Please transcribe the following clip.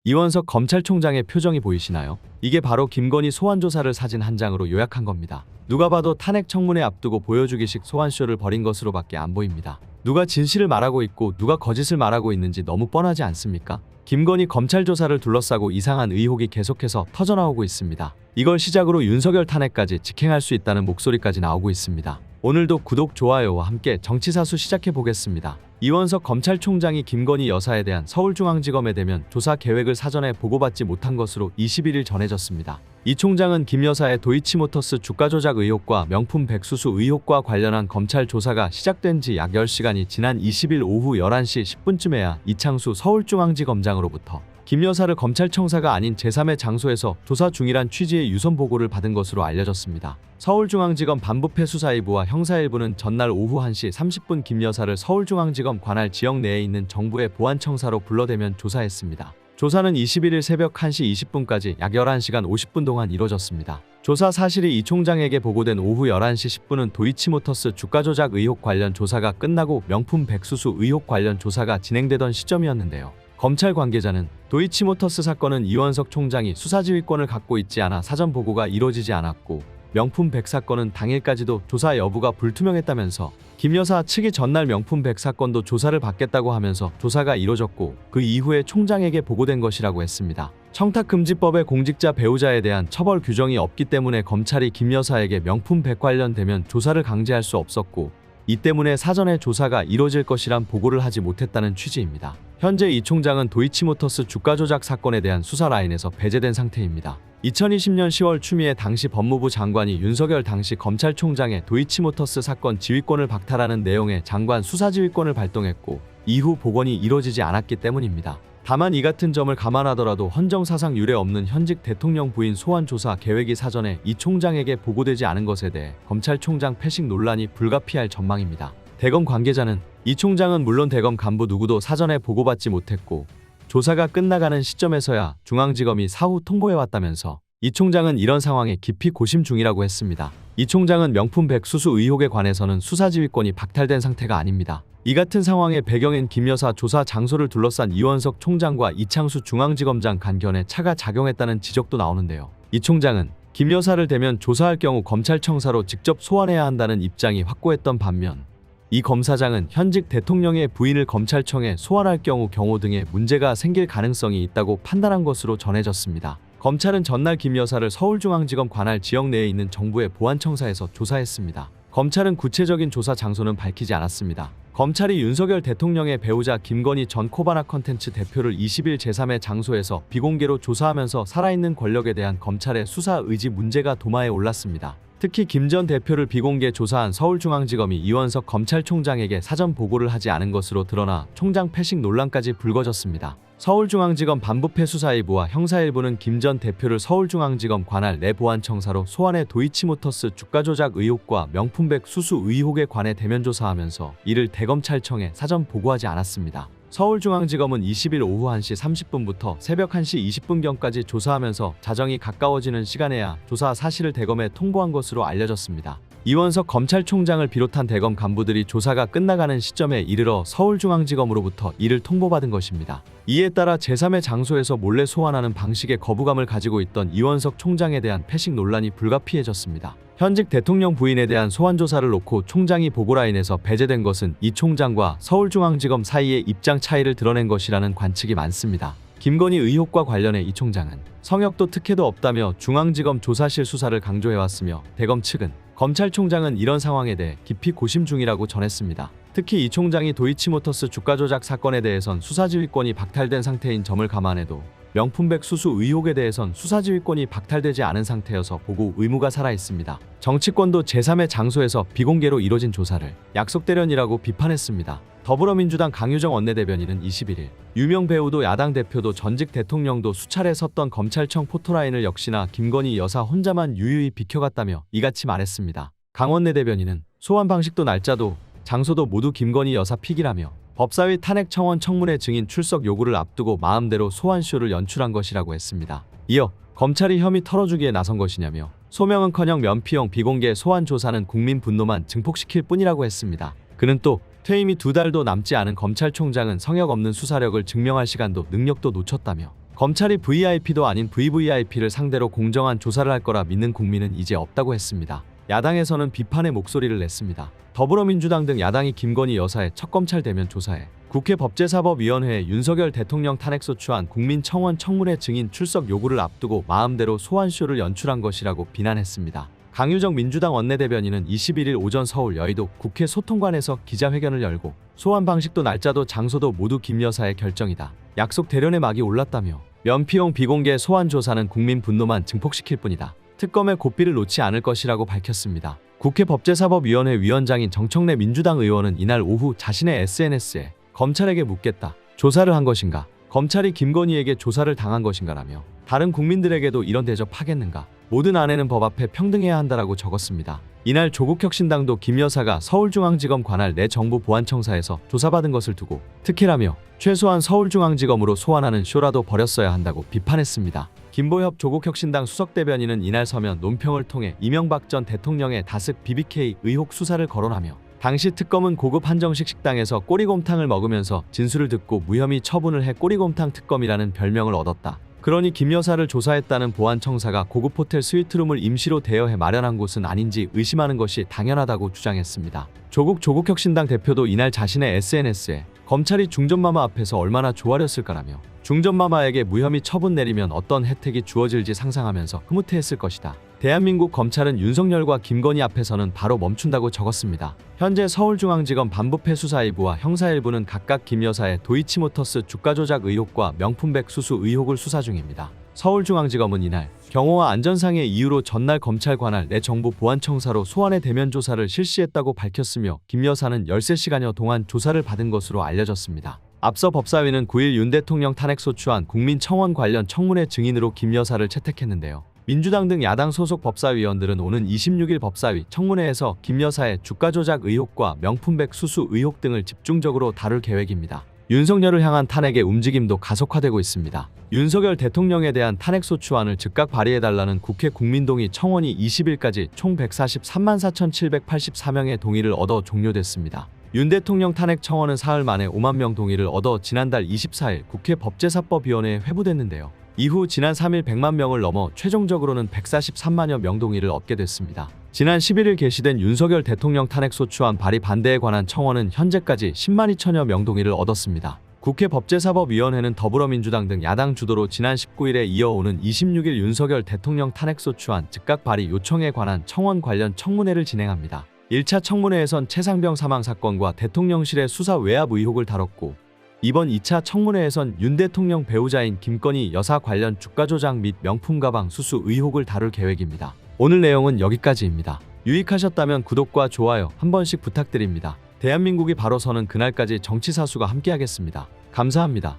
이원석 검찰총장의 표정이 보이시나요? 이게 바로 김건희 소환조사를 사진 한 장으로 요약한 겁니다. 누가 봐도 탄핵 청문회 앞두고 보여주기식 소환쇼를 벌인 것으로밖에 안 보입니다. 누가 진실을 말하고 있고 누가 거짓을 말하고 있는지 너무 뻔하지 않습니까? 김건희 검찰 조사를 둘러싸고 이상한 의혹이 계속해서 터져나오고 있습니다. 이걸 시작으로 윤석열 탄핵까지 직행할 수 있다는 목소리까지 나오고 있습니다. 오늘도 구독, 좋아요와 함께 정치사수 시작해 보겠습니다. 이원석 검찰총장이 김건희 여사에 대한 서울중앙지검에 대면 조사 계획을 사전에 보고받지 못한 것으로 21일 전해졌습니다. 이 총장은 김 여사의 도이치모터스 주가 조작 의혹과 명품 백수수 의혹과 관련한 검찰 조사가 시작된 지 약 10시간이 지난 20일 오후 11시 10분쯤에야 이창수 서울중앙지검장으로부터 김 여사를 검찰청사가 아닌 제3의 장소에서 조사 중이란 취지의 유선 보고를 받은 것으로 알려졌습니다. 서울중앙지검 반부패 수사이부와 형사일부는 전날 오후 1시 30분 김 여사를 서울중앙지검 관할 지역 내에 있는 정부의 보안청사로 불러대면 조사했습니다. 조사는 21일 새벽 1시 20분까지 약 11시간 50분 동안 이뤄졌습니다. 조사 사실이 이 총장에게 보고된 오후 11시 10분은 도이치모터스 주가 조작 의혹 관련 조사가 끝나고 명품 백수수 의혹 관련 조사가 진행되던 시점이었는데요. 검찰 관계자는 도이치모터스 사건은 이원석 총장이 수사지휘권을 갖고 있지 않아 사전 보고가 이뤄지지 않았고 명품 백 사건은 당일까지도 조사 여부가 불투명했다면서 김 여사 측이 전날 명품 백 사건도 조사를 받겠다고 하면서 조사가 이뤄졌고 그 이후에 총장에게 보고된 것이라고 했습니다. 청탁금지법의 공직자 배우자에 대한 처벌 규정이 없기 때문에 검찰이 김 여사에게 명품 백 관련 대면 조사를 강제할 수 없었고 이 때문에 사전에 조사가 이뤄질 것이란 보고를 하지 못했다는 취지입니다. 현재 이 총장은 도이치모터스 주가 조작 사건에 대한 수사 라인에서 배제된 상태입니다. 2020년 10월 추미애 당시 법무부 장관이 윤석열 당시 검찰총장의 도이치모터스 사건 지휘권을 박탈하는 내용의 장관 수사지휘권을 발동했고 이후 복원이 이뤄지지 않았기 때문입니다. 다만 이 같은 점을 감안하더라도 헌정사상 유례 없는 현직 대통령 부인 소환 조사 계획이 사전에 이 총장에게 보고되지 않은 것에 대해 검찰총장 패식 논란이 불가피할 전망입니다. 대검 관계자는 이 총장은 물론 대검 간부 누구도 사전에 보고받지 못했고 조사가 끝나가는 시점에서야 중앙지검이 사후 통보해왔다면서 이 총장은 이런 상황에 깊이 고심 중이라고 했습니다. 이 총장은 명품 백수수 의혹에 관해서는 수사지휘권이 박탈된 상태가 아닙니다. 이 같은 상황의 배경엔 김 여사 조사 장소를 둘러싼 이원석 총장과 이창수 중앙지검장 간견에 차가 작용했다는 지적도 나오는데요. 이 총장은 김 여사를 대면 조사할 경우 검찰청사로 직접 소환해야 한다는 입장이 확고했던 반면 이 검사장은 현직 대통령의 부인을 검찰청에 소환할 경우 등에 문제가 생길 가능성이 있다고 판단한 것으로 전해졌습니다. 검찰은 전날 김 여사를 서울중앙지검 관할 지역 내에 있는 정부의 보안청사에서 조사했습니다. 검찰은 구체적인 조사 장소는 밝히지 않았습니다. 검찰이 윤석열 대통령의 배우자 김건희 전 코바나 컨텐츠 대표를 20일 제3의 장소에서 비공개로 조사하면서 살아있는 권력에 대한 검찰의 수사 의지 문제가 도마에 올랐습니다. 특히 김 전 대표를 비공개 조사한 서울중앙지검이 이원석 검찰총장에게 사전 보고를 하지 않은 것으로 드러나 총장 패식 논란까지 불거졌습니다. 서울중앙지검 반부패 수사이부와 형사일부는 김 전 대표를 서울중앙지검 관할 내 보안청사로 소환해 도이치모터스 주가 조작 의혹과 명품백 수수 의혹에 관해 대면 조사하면서 이를 대검찰청에 사전 보고하지 않았습니다. 서울중앙지검은 20일 오후 1시 30분부터 새벽 1시 20분경까지 조사하면서 자정이 가까워지는 시간에야 조사 사실을 대검에 통보한 것으로 알려졌습니다. 이원석 검찰총장을 비롯한 대검 간부들이 조사가 끝나가는 시점에 이르러 서울중앙지검으로부터 이를 통보받은 것입니다. 이에 따라 제3의 장소에서 몰래 소환하는 방식의 거부감을 가지고 있던 이원석 총장에 대한 패식 논란이 불가피해졌습니다. 현직 대통령 부인에 대한 소환 조사를 놓고 총장이 보고라인에서 배제된 것은 이 총장과 서울중앙지검 사이의 입장 차이를 드러낸 것이라는 관측이 많습니다. 김건희 의혹과 관련해 이 총장은 성역도 특혜도 없다며 중앙지검 조사실 수사를 강조해왔으며 대검 측은 검찰총장은 이런 상황에 대해 깊이 고심 중이라고 전했습니다. 특히 이 총장이 도이치모터스 주가 조작 사건에 대해선 수사지휘권이 박탈된 상태인 점을 감안해도 명품백 수수 의혹에 대해선 수사지휘권이 박탈되지 않은 상태여서 보고 의무가 살아있습니다. 정치권도 제3의 장소에서 비공개로 이뤄진 조사를 약속대련이라고 비판했습니다. 더불어민주당 강유정 원내대변인은 21일 유명 배우도 야당 대표도 전직 대통령도 수차례 섰던 검찰청 포토라인을 역시나 김건희 여사 혼자만 유유히 비켜갔다며 이같이 말했습니다. 강 원내대변인은 소환 방식도 날짜도 장소도 모두 김건희 여사 픽이라며 법사위 탄핵 청원 청문회 증인 출석 요구를 앞두고 마음대로 소환쇼를 연출한 것이라고 했습니다. 이어 검찰이 혐의 털어주기에 나선 것이냐며 소명은커녕 면피용 비공개 소환 조사는 국민 분노만 증폭시킬 뿐이라고 했습니다. 그는 또 퇴임이 2달도 남지 않은 검찰총장은 성역 없는 수사력을 증명할 시간도 능력도 놓쳤다며 검찰이 VIP도 아닌 VVIP를 상대로 공정한 조사를 할 거라 믿는 국민은 이제 없다고 했습니다. 야당에서는 비판의 목소리를 냈습니다. 더불어민주당 등 야당이 김건희 여사의 첫 검찰 대면 조사에 국회 법제사법위원회에 윤석열 대통령 탄핵소추안 국민청원 청문회 증인 출석 요구를 앞두고 마음대로 소환쇼를 연출한 것이라고 비난했습니다. 강유정 민주당 원내대변인은 21일 오전 서울 여의도 국회 소통관에서 기자회견을 열고 소환 방식도 날짜도 장소도 모두 김 여사의 결정이다. 약속 대련의 막이 올랐다며 면피용 비공개 소환 조사는 국민 분노만 증폭시킬 뿐이다. 특검의 고삐를 놓지 않을 것이라고 밝혔습니다. 국회 법제사법위원회 위원장인 정청래 민주당 의원은 이날 오후 자신의 SNS에 검찰에게 묻겠다. 조사를 한 것인가? 검찰이 김건희에게 조사를 당한 것인가라며 다른 국민들에게도 이런 대접하겠는가? 모든 아내는 법 앞에 평등해야 한다라고 적었습니다. 이날 조국혁신당도 김 여사가 서울중앙지검 관할 내 정부보안청사에서 조사받은 것을 두고 특혜라며 최소한 서울중앙지검으로 소환하는 쇼라도 벌였어야 한다고 비판했습니다. 김보협 조국혁신당 수석대변인은 이날 서면 논평을 통해 이명박 전 대통령의 다스 BBK 의혹 수사를 거론하며 당시 특검은 고급 한정식 식당에서 꼬리곰탕을 먹으면서 진술을 듣고 무혐의 처분을 해 꼬리곰탕 특검이라는 별명을 얻었다. 그러니 김 여사를 조사했다는 보안청사가 고급 호텔 스위트룸을 임시로 대여해 마련한 곳은 아닌지 의심하는 것이 당연하다고 주장했습니다. 조국혁신당 대표도 이날 자신의 SNS에 검찰이 중전마마 앞에서 얼마나 조아렸을까라며 중전마마에게 무혐의 처분 내리면 어떤 혜택이 주어질지 상상하면서 흐뭇해했을 것이다. 대한민국 검찰은 윤석열과 김건희 앞에서는 바로 멈춘다고 적었습니다. 현재 서울중앙지검 반부패 수사 1부와 형사 1부는 각각 김 여사의 도이치모터스 주가 조작 의혹과 명품백 수수 의혹을 수사 중입니다. 서울중앙지검은 이날 경호와 안전상의 이유로 전날 검찰 관할 내 정부 보안청사로 소환의 대면 조사를 실시했다고 밝혔으며 김 여사는 13시간여 동안 조사를 받은 것으로 알려졌습니다. 앞서 법사위는 9일 윤 대통령 탄핵소추안 국민청원 관련 청문회 증인으로 김 여사를 채택했는데요. 민주당 등 야당 소속 법사위원들은 오는 26일 법사위 청문회에서 김 여사의 주가 조작 의혹과 명품백 수수 의혹 등을 집중적으로 다룰 계획입니다. 윤석열을 향한 탄핵의 움직임도 가속화되고 있습니다. 윤석열 대통령에 대한 탄핵소추안을 즉각 발의해달라는 국회 국민동의 청원이 20일까지 총 143만 4,784명의 동의를 얻어 종료됐습니다. 윤 대통령 탄핵 청원은 사흘 만에 5만 명 동의를 얻어 지난달 24일 국회 법제사법위원회에 회부됐는데요. 이후 지난 3일 100만 명을 넘어 최종적으로는 143만여 명 동의를 얻게 됐습니다. 지난 11일 게시된 윤석열 대통령 탄핵소추안 발의 반대에 관한 청원은 현재까지 10만 2천여 명 동의를 얻었습니다. 국회 법제사법위원회는 더불어민주당 등 야당 주도로 지난 19일에 이어오는 26일 윤석열 대통령 탄핵소추안 즉각 발의 요청에 관한 청원 관련 청문회를 진행합니다. 1차 청문회에선 최상병 사망 사건과 대통령실의 수사 외압 의혹을 다뤘고 이번 2차 청문회에선 윤 대통령 배우자인 김건희 여사 관련 주가 조작 및 명품 가방 수수 의혹을 다룰 계획입니다. 오늘 내용은 여기까지입니다. 유익하셨다면 구독과 좋아요 한 번씩 부탁드립니다. 대한민국이 바로 서는 그날까지 정치사수가 함께하겠습니다. 감사합니다.